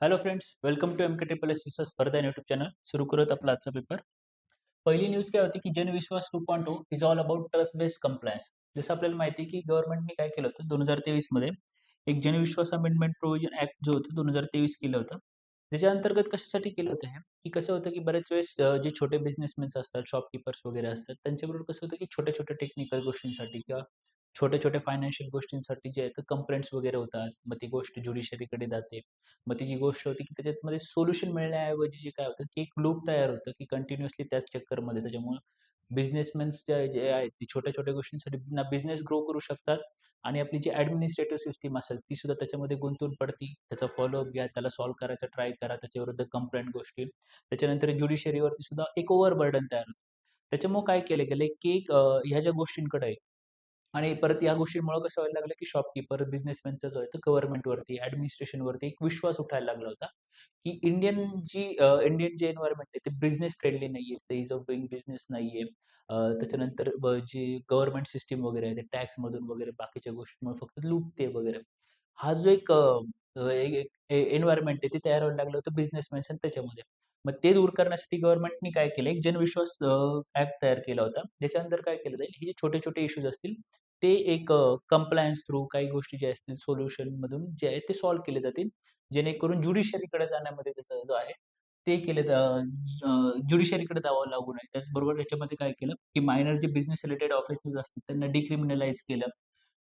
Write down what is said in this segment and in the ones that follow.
Hello friends, welcome to MK triple S स्पर्धा YouTube channel. सुरू करूयात आपला आजचा पेपर. पहिली न्यूज काय होती की जनविश्वास 2.0 is all about trust based compliance. जसं आपल्याला माहिती आहे की गव्हर्नमेंटने काय केलं होतं 2023 मध्ये एक जनविश्वास अमेंडमेंट प्रोव्हिजन ऍक्ट जो होतं 2023 केलं होतं. त्याच्या अंतर्गत कशासाठी केलं होतं हे की कसं होतं की बरेच वेळेस जे छोटे बिझनेसमॅन असतात, शॉपकीपर्स वगैरे असतात, त्यांच्याबरोबर कसं होतं की छोट्या छोट्या टेक्निकल गोष्टींसाठी किंवा छोट्या-छोट्या फायनान्शियल गोष्टींसाठी जे आहे ते कंप्लेंट्स वगैरे होतात. मग ती गोष्ट ज्युडिशरीकडे जाते. मग ती जी गोष्ट होती की त्याच्यामध्ये सोल्युशन मिळण्याऐवजी जे काय होतं की एक लूप तयार होतं की कंटिन्युअसली त्याच चक्करमध्ये त्याच्यामुळं बिझनेसमॅन्स जे आहेत ते छोट्या-छोट्या गोष्टींसाठी ना बिझनेस ग्रो करू शकतात आणि आपली जी ॲडमिनिस्ट्रेटिव्ह सिस्टम असेल ती सुद्धा त्याच्यामध्ये गुंतून पडती. त्याचा फॉलोअप घ्या, त्याला सॉल्व्ह करायचा ट्राय करा, त्याच्याविरुद्ध कंप्लेंट गोष्टी. त्याच्यानंतर ज्युडिशरीवरती सुद्धा एक ओव्हरबर्डन तयार होतं. त्याच्यामुळं काय केलं गेलंय की ह्या ज्या गोष्टींकडे आहे आणि परत या गोष्टींमुळं कसं व्हायला लागलं, की शॉपकीपर, बिझनेसमॅनचा जो आहे तो गव्हर्नमेंटवरती, ॲडमिनिस्ट्रेशनवरती एक विश्वास उठायला लागला होता, की इंडियन जे एन्व्हायर्नमेंट आहे ते बिझनेस फ्रेंडली नाहीये. ते ईज ऑफ डुइंग बिझनेस नाहीये. त्याच्यानंतर जी गव्हर्नमेंट सिस्टम वगैरे आहे, ते टॅक्समधून वगैरे बाकीच्या गोष्टींमुळे फक्त लुटते वगैरे. हा जो एक एन्व्हायर्नमेंट आहे ते तयार व्हायला लागलं होतं बिझनेसमॅन्स आणि त्याच्यामध्ये. मग ते दूर करण्यासाठी गव्हर्नमेंटनी काय केलं, एक जनविश्वास ॲक्ट तयार केला होता. ज्याच्यानंतर काय केलं जाईल, हे जे छोटे-छोटे इश्यूज असतील, ते एक कंप्लायन्स थ्रू काही गोष्टी ज्या असतील सोल्युशनमधून जे आहे ते सॉल्व्ह केले जातील. जेणेकरून ज्युडिशरीकडे जाण्यामध्ये त्याचा जो आहे, ते केले ज्युडिशरीकडे जावं लागू नये. त्याचबरोबर याच्यामध्ये काय केलं, की मायनर जे बिझनेस रिलेटेड ऑफेन्सेस असतात त्यांना डिक्रिमिनलाईज केलं.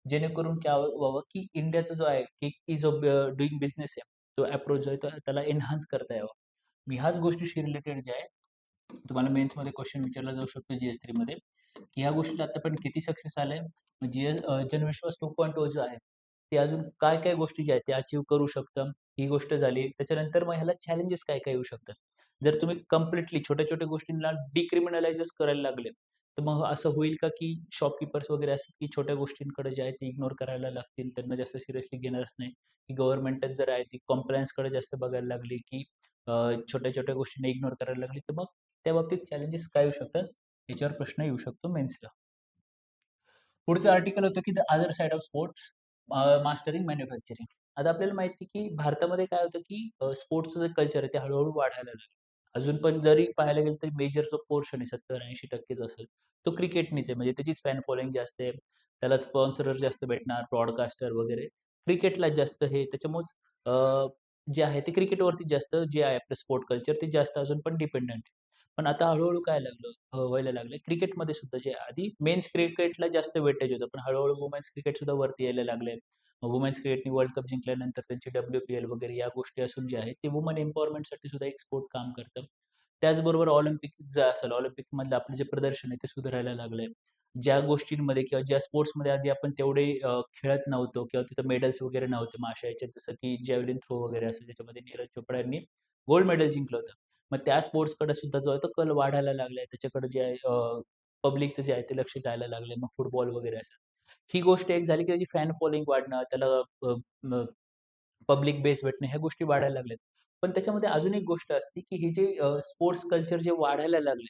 जेणेकरून काय व्हावं, की इंडियाचा जो आहे, की ईज ऑफ डुइंग बिझनेस आहे, तो अप्रोच जो आहे त्याला एन्हान्स करता यावा. मी ह्याच गोष्टीशी रिलेटेड जे आहे, तुम्हाला मेन्समध्ये क्वेशन विचारला जाऊ शकतो जीएस-3 मध्ये, की ह्या गोष्टीला आतापर्यंत किती सक्सेस आलंय? जनविश्वास 2.0 जो आहे, ते अजून काय-काय गोष्टी ज्या आहेत, त्या अचीव्ह करू शकतं, ही गोष्ट झाली. त्याच्यानंतर मग ह्याला चॅलेंजेस काय-काय येऊ शकतात? जर तुम्ही कंप्लीटली छोट्या-छोट्या गोष्टींना डिक्रिमिनलाइजच करायला लागले, तर मग असं होईल का, की शॉपकीपर्स वगैरे असतील, की छोट्या गोष्टींकडे जे आहे ते इग्नोर करायला लागतील, त्यांना जास्त सिरियसली घेणारच नाही. की गव्हर्नमेंटच जर आहे ती कॉम्प्लायन्सकडे जास्त बघायला लागली, की अ, छोट्या-छोट्या गोष्टींना इग्नोर करायला लागली, तर मग त्या बाबतीत चॅलेंजेस काय येऊ शकतात? याच्यावर प्रश्न येऊ शकतो मेन्सला. पुढचं आर्टिकल होतं, की the other side of sports mastering manufacturing. आता आपल्याला माहिती आहे, की भारतामध्ये काय होतं, की स्पोर्ट्सचं जे कल्चर आहे ते हळू वाढायला लागलं. अजून पण जरी पाहायला गेलं तरी मेजर जो पोर्शन आहे 70-80% असेल, तो क्रिकेटनीच आहे. म्हणजे त्याचीच फॅन फॉलोइंग जास्त आहे. त्याला स्पॉन्सर जास्त भेटणार, ब्रॉडकास्टर वगैरे. क्रिकेटलाच जास्त हे त्याच्यामुळेच जे आहे ते क्रिकेटवरती जास्त जे आहे आपलं स्पोर्ट कल्चर ते जास्त अजून पण डिपेंडंट आहे. पण आता हळू-हळू काय लागलं व्हायला लागलं क्रिकेटमध्ये सुद्धा जे आधी मेन्स क्रिकेटला जास्त वेटेज होतं. पण हळू-हळू वुमेन्स क्रिकेट सुद्धा वरती यायला लागले. वुमेन्स क्रिकेटनी वर्ल्ड कप जिंकल्यानंतर त्यांची WPL वगैरे या गोष्टी असून जे आहेत, ते वुमन एम्पॉवरमेंटसाठी सुद्धा एक स्पोर्ट काम करतं. त्याचबरोबर ऑलिम्पिक जे असेल, ऑलिम्पिकमधलं आपलं जे प्रदर्शन आहे ते सुधारायला लागलंय. ज्या गोष्टींमध्ये किंवा ज्या स्पोर्ट्समध्ये आधी आपण तेवढे खेळत नव्हतो किंवा तिथं मेडल्स वगैरे नव्हते माशा ह्याच्यात जसं की जॅव्हलिन थ्रो वगैरे असेल, ज्याच्यामध्ये नीरज चोप्रा यांनी गोल्ड मेडल जिंकलं होतं. मग त्या स्पोर्ट्सकडे सुद्धा जो आहे तो कल वाढायला लागलाय. त्याच्याकडे जे आहे पब्लिकचं जे आहे ते लक्ष जायला लागलंय. मग फुटबॉल वगैरे असेल. ही गोष्ट एक झाली, की त्याची फॅन फॉलोइंग वाढणं, त्याला पब्लिक बेस भेटणं ह्या गोष्टी वाढायला लागल्यात. पण त्याच्यामध्ये अजून एक गोष्ट असते, की हे जे स्पोर्ट्स कल्चर जे वाढायला लागले,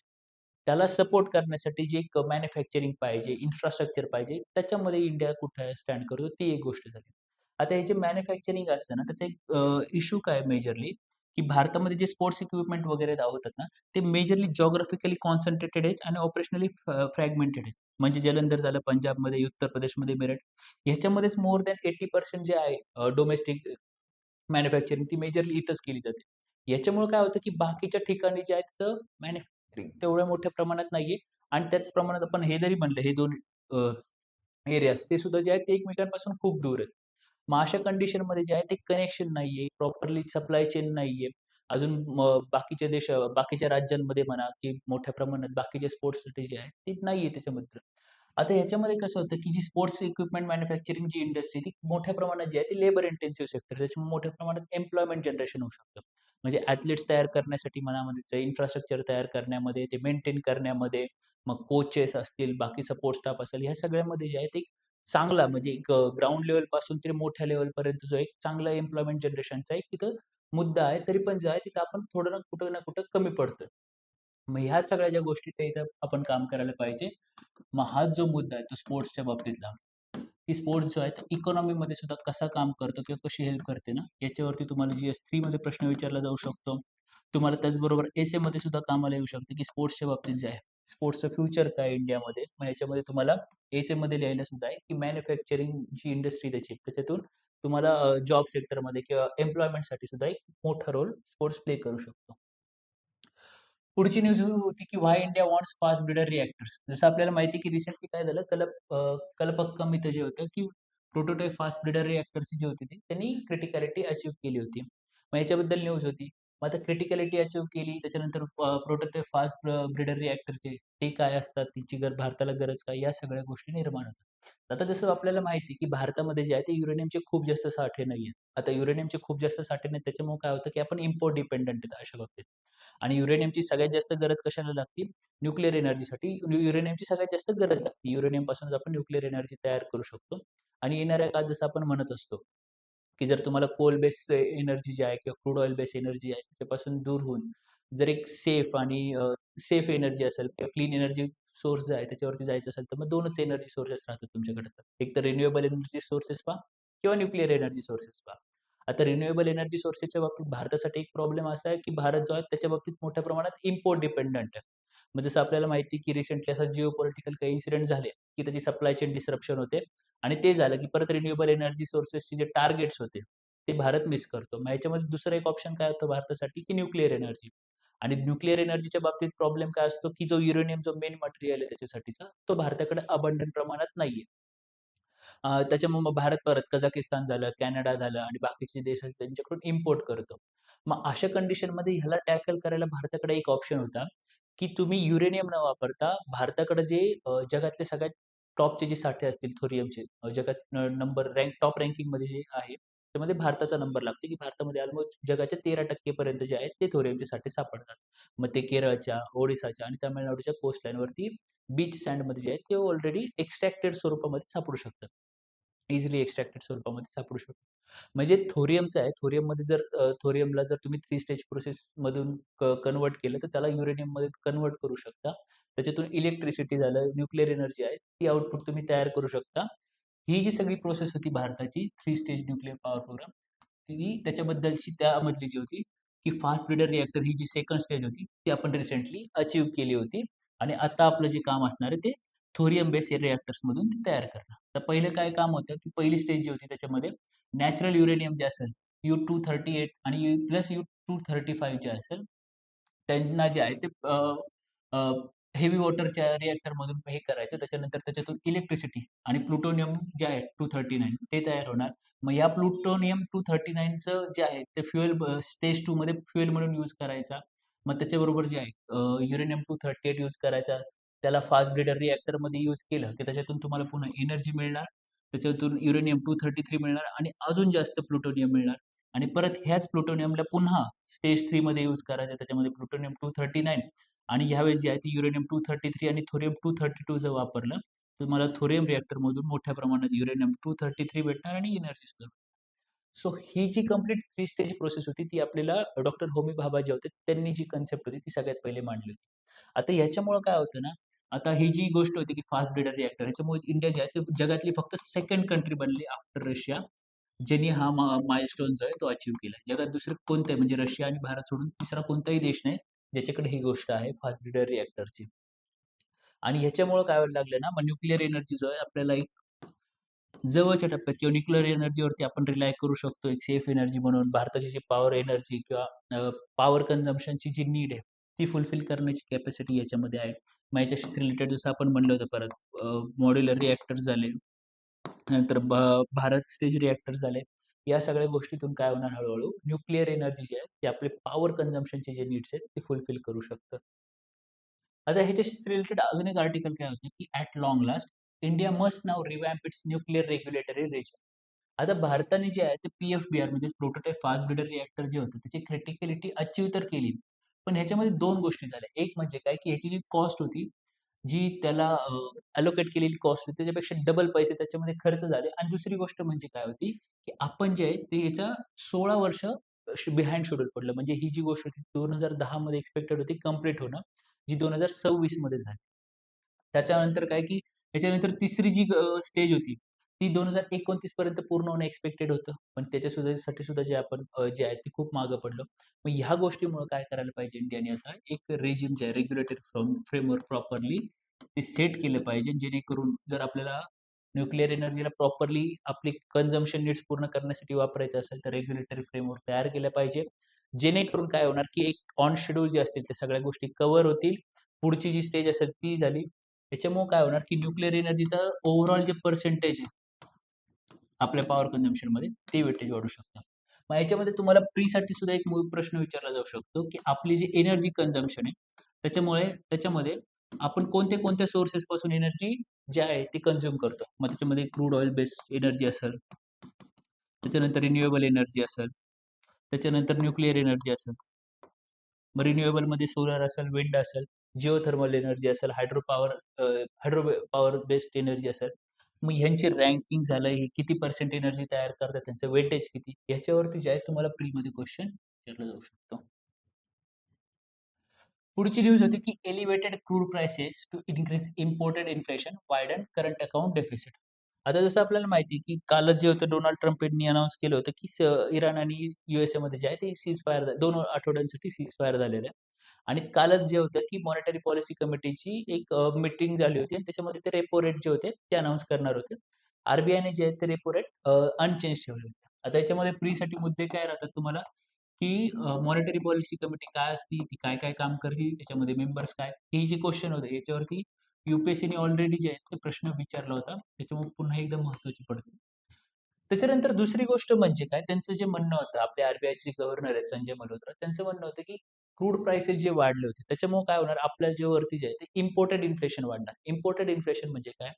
त्याला सपोर्ट करण्यासाठी जे एक मॅन्युफॅक्चरिंग पाहिजे, इन्फ्रास्ट्रक्चर पाहिजे, त्याच्यामध्ये इंडिया कुठे स्टँड करतो ती एक गोष्ट झाली. आता हे जे मॅन्युफॅक्चरिंग असतं ना, त्याचा एक इश्यू काय मेजरली, की भारतामध्ये जे स्पोर्ट्स इक्विपमेंट वगैरे होतात ना, ते मेजरली जिओग्राफिकली कॉन्सन्ट्रेटेड आहेत आणि ऑपरेशनली फ्रॅगमेंटेड आहेत. म्हणजे जलंधर झालं पंजाबमध्ये, उत्तर प्रदेशमध्ये मेरठ. ह्याच्यामध्येच मोर दॅन 80% जे आहे डोमेस्टिक मॅन्युफॅक्चरिंग ती मेजरली इथंच केली जाते. याच्यामुळे काय होतं, की बाकीच्या ठिकाणी जे आहे तिथं मॅन्युफॅक्चरिंग तेवढ्या मोठ्या प्रमाणात नाहीये आणि त्याच प्रमाणात आपण हे जरी म्हणलं हे 2 एरियाज ते सुद्धा जे आहेत ते एकमेकांपासून खूप दूर आहेत. मग अशा कंडिशनमध्ये जे आहे ते कनेक्शन नाहीये, प्रॉपरली सप्लाय चेन नाहीये. अजून बाकीच्या राज्यांमध्ये म्हणा, की मोठ्या प्रमाणात बाकीच्या स्पोर्ट्ससाठी जे आहे ते नाहीये त्याच्यामध्ये. आता ह्याच्यामध्ये कसं होतं, की जी स्पोर्ट्स इक्विपमेंट मॅन्युफॅक्चरिंग जी इंडस्ट्री ती मोठ्या प्रमाणात जी आहे ती लेबर इंटेन्सिव्ह सेक्टर त्याच्यामुळे मोठ्या प्रमाणात एम्प्लॉयमेंट जनरेशन होऊ शकतं. म्हणजे ॲथलीट्स तयार करण्यासाठी म्हणा, म्हणजे इन्फ्रास्ट्रक्चर तयार करण्यामध्ये, ते मेंटेन करण्यामध्ये, मग कोचेस असतील, बाकी सपोर्ट स्टाफ असेल, ह्या सगळ्यामध्ये जे आहे ते चांगला म्हणजे एक ग्राउंड लेव्हलपासून ते मोठ्या लेव्हलपर्यंत जो एक चांगला एम्प्लॉयमेंट जनरेशनचा एक तिथं मुद्दा आहे. तरी पण जे आहे तिथं आपण थोडं ना कुठं ना कुठं कमी पडतोय. मग ह्या सगळ्या ज्या गोष्टी त्या इथं आपण काम करायला पाहिजे. मग हाच जो मुद्दा आहे तो स्पोर्ट्सच्या बाबतीतला. की स्पोर्ट्स जो आहे तो इकॉनॉमीमध्ये सुद्धा कसा काम करतो किंवा कशी हेल्प करते ना, याच्यावरती तुम्हाला GS3 मध्ये प्रश्न विचारला जाऊ शकतो. तुम्हाला त्याचबरोबर एस-एमध्ये सुद्धा कामाला येऊ शकते, की स्पोर्ट्सच्या बाबतीत जे आहे, स्पोर्ट्सचं फ्युचर काय आहे इंडियामध्ये? मग याच्यामध्ये तुम्हाला एस-एमध्ये लिहायला सुद्धा आहे, की मॅन्युफॅक्चरिंग जी इंडस्ट्री त्याची, त्याच्यातून तुम्हाला जॉब सेक्टरमध्ये किंवा एम्प्लॉयमेंटसाठी सुद्धा एक मोठा रोल स्पोर्ट्स प्ले करू शकतो. पुढची न्यूज होती की why India wants fast breeder reactors. जसं आपल्याला माहिती आहे की रिसेंटली काय झालं, कलपक्कम इथं जे होतं की प्रोटोटाइप फास्ट ब्रीडर रिएक्टरची जी होती ती त्यांनी क्रिटिकॅलिटी अचीव्ह केली होती. मग याच्याबद्दल न्यूज होती. मग आता क्रिटिकॅलिटी अचीव्ह केली, त्याच्यानंतर प्रोटोटाइप फास्ट ब्रीडर रिएक्टरचे ते काय असतात, तिची भारताला गरज काय, या सगळ्या गोष्टी निर्माण होतात. आता जसं आपल्याला माहिती आहे की भारतामध्ये जे आहे ते युरेनियमचे खूप जास्त साठे नाहीये. आता युरेनियमचे खूप जास्त साठे नाहीत, त्याच्यामुळे काय होतं की आपण इम्पोर्ट डिपेंडंट आहेत अशा बाबतीत. आणि युरेनियमची सगळ्यात जास्त गरज कशाला लागते? न्यूक्लिअर एनर्जीसाठी युरेनियमची सगळ्यात जास्त गरज लागते. युरेनियमपासूनच आपण न्यूक्लिअर एनर्जी तयार करू शकतो. आणि येणाऱ्या काळात जसं आपण म्हणत असतो, की जर तुम्हाला कोल बेस एनर्जी जी आहे किंवा क्रूड ऑइल बेस एनर्जी आहे त्याच्यापासून दूर होऊन जर एक सेफ आणि सेफ एनर्जी असेल किंवा क्लीन एनर्जी सोर्स जे आहे त्याच्यावरती जायचं असेल, तर मग 2च एनर्जी सोर्सेस राहतात तुमच्याकडे. एक तर रिन्युएबल एनर्जी सोर्सेस पहा किंवा न्यूक्लिअर एनर्जी सोर्सेस पहा. आता रिन्युएबल एनर्जी सोर्सेसच्या बाबतीत भारतासाठी एक प्रॉब्लेम असा आहे, की भारत जो आहे त्याच्या बाबतीत मोठ्या प्रमाणात इम्पोर्ट डिपेंडंट आहे. मग जसं आपल्याला माहिती आहे, की रिसेंटली असा जिओपॉलिटिकल काही इन्सिडेंट झाले, की त्याची सप्लाय चेन डिसरप्शन होते आणि ते झालं, की परत रिन्युएबल एनर्जी सोर्सेसचे जे टार्गेट्स होते, ते भारत मिस करतो. मग ह्याच्यामध्ये दुसरं एक ऑप्शन काय होतं भारतासाठी, की न्यूक्लिअर एनर्जी. आणि न्यूक्लिअर एनर्जीच्या बाबतीत प्रॉब्लेम काय असतो, की जो युरेनियम जो मेन मटेरियल आहे त्याच्यासाठीचा, तो भारताकडे अबंडंट प्रमाणात नाहीये. त्याच्यामुळे मग भारत परत कझाकिस्तान झालं, कॅनडा झालं आणि बाकीचे देश आहेत त्यांच्याकडून इम्पोर्ट करतो. मग अशा कंडिशनमध्ये ह्याला टॅकल करायला भारताकडे एक ऑप्शन होता, की तुम्ही युरेनियम न वापरता भारताकडे जे जगातले सगळ्यात टॉपचे जे साठे असतील थोरियमचे, जगात नंबर टॉप रँकिंगमध्ये जे आहे, त्यामध्ये भारताचा नंबर लागतो, की भारतामध्ये अल्मोस्ट जगाच्या 13% पर्यंत जे आहेत ते थोरियमचे साठे सापडतात. मग ते केरळच्या, ओडिसाच्या आणि तामिळनाडूच्या कोस्टलाईनवरती बीच सँडमध्ये जे आहेत ते ऑलरेडी एक्स्ट्रॅक्टेड स्वरूपामध्ये सापडू शकतात. इझिली एक्स्ट्रॅक्टेड स्वरूपामध्ये सापडू शकतो. म्हणजे थोरियमचं आहे. थोरियममध्ये जर थोरियमला जर तुम्ही 3 स्टेज प्रोसेसमधून कन्व्हर्ट केलं, तर त्याला युरेनियममध्ये कन्व्हर्ट करू शकता. त्याच्यातून इलेक्ट्रिसिटी झालं, न्यूक्लिअर एनर्जी आहे, ती आउटपुट तुम्ही तयार करू शकता. ही जी सगळी प्रोसेस होती भारताची 3 स्टेज न्यूक्लिअर पॉवर प्रोग्राम, ती त्याच्याबद्दलची त्यामधली जी होती, की फास्ट ब्रीडर रिएक्टर ही जी सेकंड स्टेज होती, ती आपण रिसेंटली अचीव्ह केली होती. आणि आता आपलं जे काम असणार आहे ते थोरियम बेस रिएक्टर्समधून ते तयार करणं. तर पहिलं काय काम होतं, की पहिली स्टेज जी होती त्याच्यामध्ये नॅचरल युरेनियम जे असेल U-238 आणि प्लस U-235 जे असेल, त्यांना जे आहे ते हेवी वॉटरच्या रिएक्टरमधून हे करायचं. त्याच्यानंतर त्याच्यातून इलेक्ट्रिसिटी आणि प्लुटोनियम जे आहे 239 ते तयार होणार. मग या प्लुटोनियम 239चं जे आहे ते स्टेज 2 मध्ये फ्युएल म्हणून यूज करायचा. मग त्याच्याबरोबर जे आहे युरेनियम 238 यूज करायचा. त्याला फास्ट ब्रीडर रिएक्टरमध्ये यूज केलं, की त्याच्यातून तुम्हाला पुन्हा एनर्जी मिळणार. त्याच्यातून युरेनियम 233 मिळणार आणि अजून जास्त प्लुटोनियम मिळणार. आणि परत ह्याच प्लुटोनियमला पुन्हा स्टेज 3 मध्ये यूज करायचं. त्याच्यामध्ये प्लुटोनियम 239 आणि ह्यावेळेस जे आहे ते युरेनियम 233 आणि थोरियम 232 जर वापरलं, तर तुम्हाला थोरियम रिएक्टरमधून मोठ्या प्रमाणात युरेनियम 233 भेटणार आणि एनर्जी सुद्धा. सो ही जी कंप्लीट 3 स्टेज प्रोसेस होती, ती आपल्याला डॉक्टर होमी भाभा जे होते, त्यांनी जी कन्सेप्ट होती, ती सगळ्यात पहिले मांडली होती. आता ह्याच्यामुळं काय होतं ना, आता ही जी गोष्ट होती, की फास्ट ब्रीडर रिएक्टर ह्याच्यामुळे इंडिया जी आहे, ती जगातली फक्त सेकंड कंट्री बनली आफ्टर रशिया, ज्यांनी हा माइलस्टोन जो आहे तो अचीव्ह केला. जगात दुसरं कोणतंही म्हणजे रशिया आणि भारत सोडून तिसरा कोणताही देश नाही, ज्याच्याकडे ही गोष्ट आहे फास्ट ब्रीडर रिएक्टरची. आणि ह्याच्यामुळं काय व्हायला लागलं ना, मग न्यूक्लिअर एनर्जी जो आहे आपल्याला जवळच्या टप्प्यात किंवा न्यूक्लिअर एनर्जीवरती आपण रिलाय करू शकतो एक सेफ एनर्जी म्हणून. भारताची जी पॉवर एनर्जी किंवा पॉवर कन्झम्पशनची जी नीड आहे, ती फुलफिल करण्याची कॅपॅसिटी याच्यामध्ये आहे. मग याच्याशीच रिलेटेड जसं आपण म्हणलं होतं परत मॉड्युलर रिएक्टर झाले, नंतर भारत स्टेज रिएक्टर झाले. या सगळ्या गोष्टीतून काय होणार हळू न्यूक्लिअर एनर्जी जी आहे, ती आपले पॉवर कन्झम्पशनचे जे नीड्स आहेत, ते फुलफिल करू शकतं. आता ह्याच्याशीच रिलेटेड अजून एक आर्टिकल काय होतं, की at long last India must now रिवॅम्प it's nuclear regulatory regime. आता भारताने जे आहे ते पी-एफ-बी-आर म्हणजे प्रोटोटाइप फास्ट ब्रीडर रिएक्टर जे होतं त्याची क्रिटिकॅलिटी अचीव्ह तर केली. पण ह्याच्यामध्ये 2 गोष्टी झाल्या. एक म्हणजे काय, की ह्याची जी कॉस्ट होती, जी त्याला अलोकेट केलेली कॉस्ट होती त्याच्यापेक्षा डबल पैसे त्याच्यामध्ये खर्च झाले आणि दुसरी गोष्ट म्हणजे काय होती, की आपण जे आहे ते याचा 16 वर्ष बिहाइंड शेड्यूल पडलं. म्हणजे ही जी गोष्ट होती 2010 मध्ये एक्स्पेक्टेड होती कंप्लीट होणं, जी 2026 मध्ये झाली. त्याच्यानंतर काय, की त्याच्यानंतर तिसरी जी स्टेज होती, ती 2029 पर्यंत पूर्ण होणं एक्सपेक्टेड होतं. पण त्याच्यासाठी सुद्धा जे आपण जे आहे ते खूप मागे पडलो. मग ह्या गोष्टीमुळे काय करायला पाहिजे इंडियाने आता एक रेजिम जे आहे रेग्युलेटरी फ्रेमवर्क प्रॉपरली ते सेट केलं पाहिजे. जेणेकरून जर आपल्याला न्यूक्लिअर एनर्जीला प्रॉपरली आपली कन्झम्पशन नीड्स पूर्ण करण्यासाठी वापरायचं असेल तर रेग्युलेटरी फ्रेमवर्क तयार केलं पाहिजे. जेणेकरून काय होणार, की एक ऑन शेड्यूल जे असतील त्या सगळ्या गोष्टी कव्हर होतील. पुढची जी स्टेज असेल ती झाली. त्याच्यामुळे काय होणार, की न्यूक्लिअर एनर्जीचा ओव्हरऑल जे पर्सेंटेज आहे आपल्या पॉवर कन्झम्पशनमध्ये ते वेटेज वाढू शकतं. मग याच्यामध्ये तुम्हाला प्रीसाठी सुद्धा एक प्रश्न विचारला जाऊ शकतो, की आपली जी एनर्जी कन्झम्पशन आहे, त्याच्यामध्ये आपण कोणत्या सोर्सेस पासून एनर्जी जे आहे ते कन्झ्युम करतो. मग त्याच्यामध्ये क्रूड ऑइल बेस्ड एनर्जी असेल, त्याच्यानंतर रिन्युएबल एनर्जी असेल, त्याच्यानंतर न्यूक्लिअर एनर्जी असेल. मग रिन्युएबलमध्ये सोलर असेल, विंड असेल, जिओथर्मल एनर्जी असेल, हायड्रो पॉवर बेस्ड एनर्जी असेल. मग ह्यांची रँकिंग झालं, हे किती पर्सेंट एनर्जी तयार करतात, त्यांचं वेटेज किती, याच्यावरती जे आहे तुम्हाला प्रीमध्ये क्वेश्चन विचारला जाऊ शकतो. पुढची न्यूज होती की elevated crude prices to increase imported inflation widen current account deficit. आता जसं आपल्याला माहिती आहे की कालच जे होतं डोनाल्ड ट्रम्प यांनी अनाऊन्स केलं होतं की इराण आणि युएसए मध्ये जे आहे ते सीज फायर 2 आठवड्यांसाठी सीज फायर झालेलं आहे. आणि कालच जे होतं की मॉनिटरी पॉलिसी कमिटीची एक मीटिंग झाली होती आणि त्याच्यामध्ये ते रेपो रेट जे होते ते अनाऊन्स करणार होते. आरबीआयने जे आहे ते रेपो रेट अनचेंज ठेवले होते. आता याच्यामध्ये प्रीसाठी मुद्दे काय राहतात तुम्हाला, की मॉनिटरी पॉलिसी कमिटी काय असती, ती काय-काय काम करते, त्याच्यामध्ये मेंबर्स काय? हे जे क्वेश्चन होते याच्यावरती यू-पी-एस-सीने ऑलरेडी जे आहेत ते प्रश्न विचारला होता. त्याच्यामुळे पुन्हा एकदा महत्त्वाची पडते. त्याच्यानंतर दुसरी गोष्ट म्हणजे काय, त्यांचं जे म्हणणं होतं, आपले आरबीआयचे गव्हर्नर आहेत संजय मल्होत्रा, त्यांचं म्हणणं होतं, की क्रूड प्राइसेस जे वाढले होते, त्याच्यामुळे काय होणार, आपल्या जे वरती जे आहे ते इम्पोर्टेड इन्फ्लेशन वाढणार. इम्पोर्टेड इन्फ्लेशन म्हणजे काय,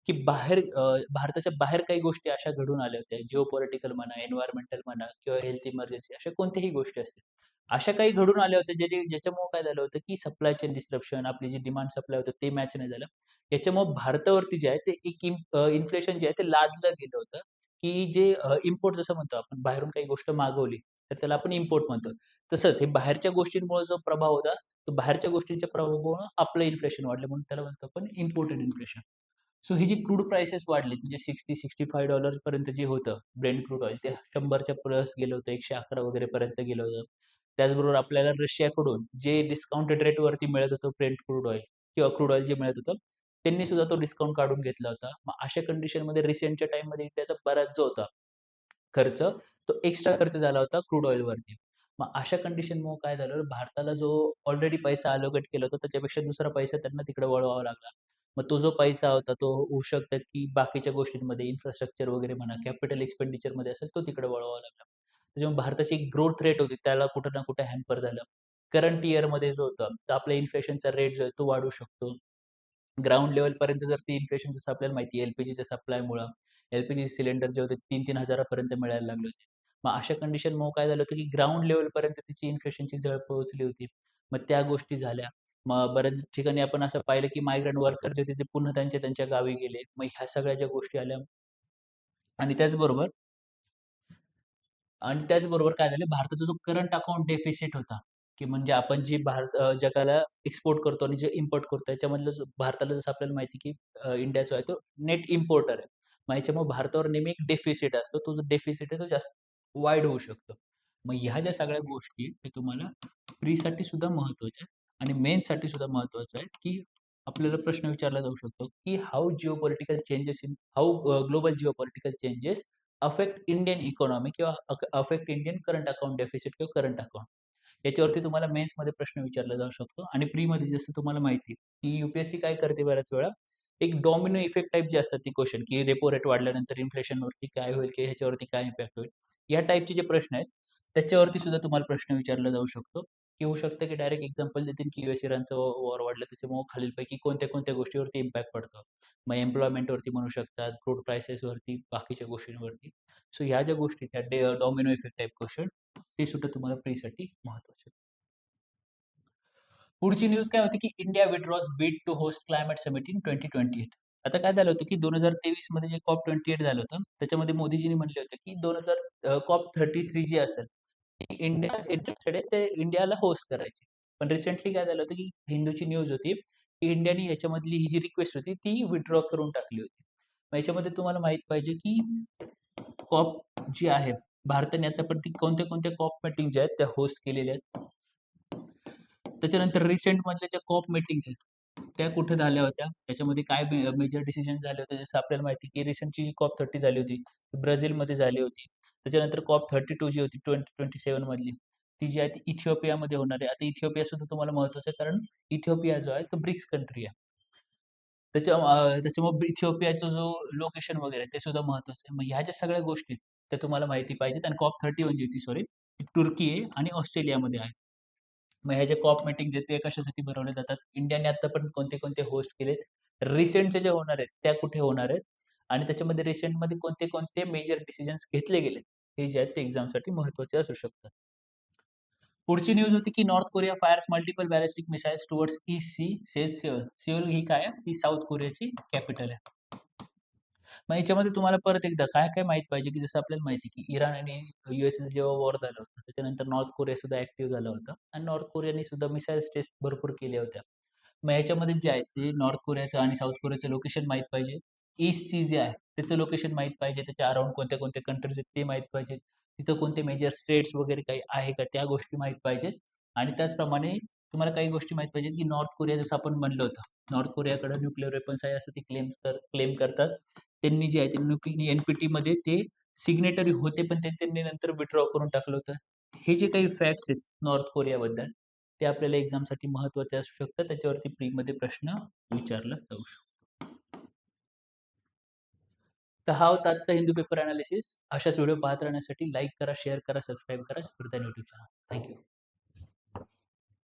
की भारताच्या बाहेर काही गोष्टी अशा घडून आल्या होत्या, जिओपॉलिटिकल म्हणा, एन्व्हायर्नमेंटल म्हणा किंवा हेल्थ इमर्जन्सी अशा कोणत्याही गोष्टी असतील. अशा काही घडून आल्या होत्या ज्याच्यामुळे काय झालं होतं, की सप्लाय चेन डिस्रप्शन, आपली जी डिमांड सप्लाय होतं ते मॅच नाही झालं. याच्यामुळे भारतावरती जे आहे ते एक इन्फ्लेशन जे आहे ते लादलं गेलं होतं, की जे इम्पोर्ट जसं म्हणतो आपण बाहेरून काही गोष्ट मागवली, तर त्याला आपण इम्पोर्ट म्हणतो. तसंच हे बाहेरच्या गोष्टींमुळे जो प्रभाव होता, तो बाहेरच्या गोष्टींच्या प्रभावामुळं आपलं इन्फ्लेशन वाढलं म्हणून त्याला म्हणतो आपण इम्पोर्टेड इन्फ्लेशन. सो हे जे क्रूड प्राइसेस वाढलेत म्हणजे $60-65 पर्यंत जे होतं ब्रेंट क्रूड ऑइल ते 100च्या प्लस गेलं होतं, 111 वगैरे पर्यंत गेलं होतं. त्याचबरोबर आपल्याला रशियाकडून जे डिस्काउंटेड रेटवरती मिळत होतं ब्रेंट क्रूड ऑइल किंवा क्रूड ऑइल जे मिळत होतं, त्यांनी सुद्धा तो डिस्काउंट काढून घेतला होता. मग अशा कंडिशनमध्ये रिसेंटच्या टाईममध्ये इंडियाचा बराच जो होता खर्च, तो एक्स्ट्रा खर्च झाला होता क्रूड ऑइलवरती. मग अशा कंडिशनमुळे काय झालं, भारताला जो ऑलरेडी पैसा अलोकेट केला होता, त्याच्यापेक्षा दुसरा पैसा त्यांना तिकडे वळवावा लागला. मग तो जो पैसा होता, तो होऊ शकतं की बाकीच्या गोष्टींमध्ये इन्फ्रास्ट्रक्चर वगैरे म्हणा, कॅपिटल एक्सपेंडिचरमध्ये असेल, तो तिकडे वळवावा लागला. त्याच्यामुळे भारताची एक ग्रोथ रेट होती, त्याला कुठे ना कुठे हॅम्पर झालं. करंट इयरमध्ये जो होता, तर आपल्या इन्फ्लेशनचा रेट जो आहे, तो वाढू शकतो. ग्राउंड लेव्हलपर्यंत जर ती इन्फ्लेशन जसं आपल्याला माहिती आहे एल-पी-जीच्या सप्लायमुळं, एल-पी-जी सिलेंडर जे होते 3,000-3,000 पर्यंत मिळायला लागले होते. मग अशा कंडिशनमुळे काय झालं होतं, की ग्राउंड लेव्हलपर्यंत तिची इन्फ्लेशनची झळ पोहोचली होती. मग त्या गोष्टी झाल्या. मग बऱ्याच ठिकाणी आपण असं पाहिलं, की मायग्रंट वर्कर जे होते ते पुन्हा त्यांच्या त्यांच्या गावी गेले. मग ह्या सगळ्या ज्या गोष्टी आल्या आणि त्याचबरोबर काय झालं, भारताचा जो करंट अकाउंट डेफिसिट होता, की म्हणजे आपण जी जगाला एक्सपोर्ट करतो आणि जे इम्पोर्ट करतो त्याच्यामधलं भारताला जसं आपल्याला माहिती आहे, की इंडिया जो आहे तो नेट इम्पोर्टर आहे. मग ह्याच्यामुळे भारतावर नेहमी एक डेफिसिट असतो. तो जो डेफिसिट आहे तो जास्त वाईड होऊ शकतो. मग ह्या ज्या सगळ्या गोष्टी आहेत, ते तुम्हाला प्रीसाठी सुद्धा महत्त्वाच्या आहेत आणि मेन्ससाठी सुद्धा महत्त्वाचं आहे, की आपल्याला प्रश्न विचारला जाऊ शकतो, की how global geopolitical changes affect Indian economy किंवा affect Indian current account deficit किंवा करंट अकाउंट. याच्यावरती तुम्हाला मेन्समध्ये प्रश्न विचारला जाऊ शकतो आणि प्रीमध्ये जसं तुम्हाला माहिती आहे, की यू काय करते बऱ्याच वेळा, एक डॉमिनो इफेक्ट टाइप जे असतात ती क्वेश्चन, की रेपो रेट वाढल्यानंतर इन्फ्लेशनवरती काय होईल, की ह्याच्यावरती काय इम्पॅक्ट होईल. या टाइपचे जे प्रश्न आहेत, त्याच्यावरती सुद्धा तुम्हाला प्रश्न विचारला जाऊ शकतो. की होऊ शकतं, की डायरेक्ट एक्झाम्पल देतील, की इराणचं वॉर वाढलं त्याच्यामुळे खालीलपैकी कोणत्या-कोणत्या गोष्टीवरती इम्पॅक्ट पडतो. मग एम्प्लॉयमेंटवरती म्हणू शकतात, क्रूड प्राइसेसवरती, बाकीच्या गोष्टींवरती. सो ह्या ज्या गोष्टी आहेत, डॉमिनो इफेक्ट टाइप क्वेश्चन, ते सुद्धा तुम्हाला प्रीसाठी महत्त्वाचे. पुढची न्यूज काय होती, की India withdraws bid to host climate summit in 2028. आता काय झालं होतं, की 2023 मध्ये जे COP28 झालं होतं, त्याच्यामध्ये मोदीजींनी म्हटले होते, की COP33 जी असेल, ती इंडिया इंटरेस्टेड आहे ते इंडियाला होस्ट करायची. पण रिसेंटली काय झालं होतं, की हिंदूची न्यूज होती, की इंडियाने याच्यामधली ही जी रिक्वेस्ट होती, ती विथड्रॉ करून टाकली होती. मग याच्यामध्ये तुम्हाला माहित पाहिजे की कॉप जी आहे, भारताने आतापर्यंत कोणत्या कॉप मीटिंग ज्या आहेत त्या होस्ट केलेल्या आहेत. त्याच्यानंतर रिसेंट मधल्या ज्या कॉप मीटिंग्स आहेत त्या कुठे झाल्या होत्या, त्याच्यामध्ये काय मेजर डिसिजन झाले होते. जसं आपल्याला माहिती आहे की रिसेंटची जी COP30 झाली होती ती ब्राझीलमध्ये झाली होती. त्याच्यानंतर COP32 जी होती 2027 मधली, ती जी आहे ती इथिओपियामध्ये होणार आहे. आता इथिओपिया सुद्धा तुम्हाला महत्वाचं आहे, कारण इथिओपिया जो आहे तो ब्रिक्स कंट्री आहे. त्याच्यामुळे इथिओपियाचा जो लोकेशन वगैरे ते सुद्धा महत्वाचं आहे. मग ह्या ज्या सगळ्या गोष्टी आहेत, त्या तुम्हाला माहिती पाहिजेत. आणि COP31 जी होती, सॉरी, तुर्की आहे आणि ऑस्ट्रेलियामध्ये आहे. मग ह्या ज्या कॉप मीटिंग्स आहेत ते कशासाठी भरवल्या जातात? इंडियाने आतापर्यंत कोणते होस्ट केलेत? रिसेंटचे जे होणार आहेत त्या कुठे होणार आहेत? आणि त्याच्यामध्ये रिसेंटमध्ये कोणते मेजर डिसिजन्स घेतले गेलेत? हे जे आहेत ते एक्झामसाठी महत्त्वाचे असू शकतात. पुढची न्यूज होती की North Korea fires multiple ballistic missiles towards East Sea says Seoul. Seoul ही काय आहे? ही साऊथ कोरियाची कॅपिटल आहे. मग याच्यामध्ये तुम्हाला परत एकदा काय माहित पाहिजे, की जसं आपल्याला माहिती आहे की इराण आणि यूएसए जेव्हा वॉर झालं होतं, त्याच्यानंतर नॉर्थ कोरिया सुद्धा ऍक्टिव्ह झालं होतं आणि नॉर्थ कोरियाने सुद्धा मिसाईल टेस्ट भरपूर केल्या होत्या. मग ह्याच्यामध्ये जे आहे ते नॉर्थ कोरियाचं आणि साऊथ कोरियाचं लोकेशन माहित पाहिजे. ईस्ट सी जे आहे त्याचं लोकेशन माहित पाहिजे. त्याच्या अराउंड कोणत्या कंट्रीज आहेत ते माहित पाहिजे. तिथं कोणते मेजर स्टेट्स वगैरे काही आहे का त्या गोष्टी माहित पाहिजेत. आणि त्याचप्रमाणे तुम्हाला काही गोष्टी माहित पाहिजेत की नॉर्थ कोरिया, जसं आपण म्हणलं होतं, नॉर्थ कोरियाकडे न्यूक्लिअर वेपन्स आहे असं ते क्लेम करतात. त्यांनी जे आहे ते एनपीटीमध्ये ते सिग्नेटरी होते, पण ते त्यांनी नंतर विथड्रॉ करून टाकलं होतं. हे जे काही फॅक्ट्स आहेत नॉर्थ कोरियाबद्दल, ते आपल्याला एक्झामसाठी महत्त्वाचे असू शकतात. त्याच्यावरती प्रीमध्ये प्रश्न विचारला जाऊ शकतो. तर हा होता आजचा हिंदू पेपर अनालिसिस. अशाच व्हिडिओ पाहत राहण्यासाठी लाईक करा, शेअर करा, सबस्क्राईब करा स्पर्धा यूट्यूब चॅनल. थँक्यू.